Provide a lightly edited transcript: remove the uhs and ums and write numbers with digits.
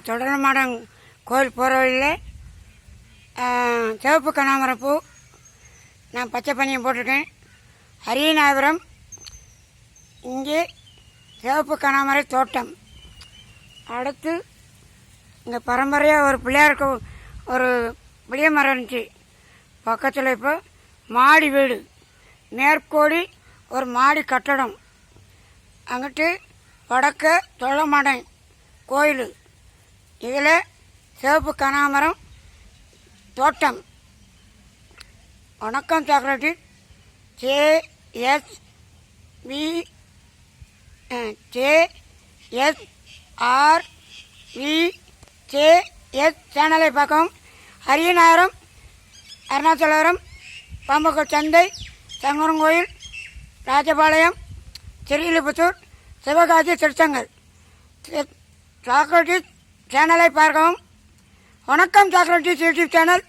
தொடர்மாடம் கோயில் போகிற வழியில் சிவப்பு கனகாமரப்பூ நான் பச்சை பனியம் போட்டிருக்கேன். ஹரிநாதபுரம் இங்கே சிவப்பு கனகாமர தோட்டம். அடுத்து இங்கே பரம்பரையாக ஒரு பிள்ளையாருக்கு ஒரு புளிய மரம் இருந்துச்சு. பக்கத்தில் இப்போ மாடி வீடு, மேற்கோடி ஒரு மாடி கட்டடம். அங்கிட்டு வடக்க தொழமாடன் கோயில். இதில் சிவப்பு கனகாமரம் தோட்டம். வணக்கம் சாக்லேட்டு JSVRVJS சேனலை பார்க்கவும். ஹரிநாதபுரம், அருணாச்சலபுரம், பாம்பக்கோட் சந்தை, சங்கரங்கோயில், ராஜபாளையம், திருவில்லிபுத்தூர், சிவகாசி, திருச்செங்கல். சாக்லேட்டு சேனலை பார்க்கவும். வணக்கம் சாக்லேட்டு யூடியூப் சேனல்.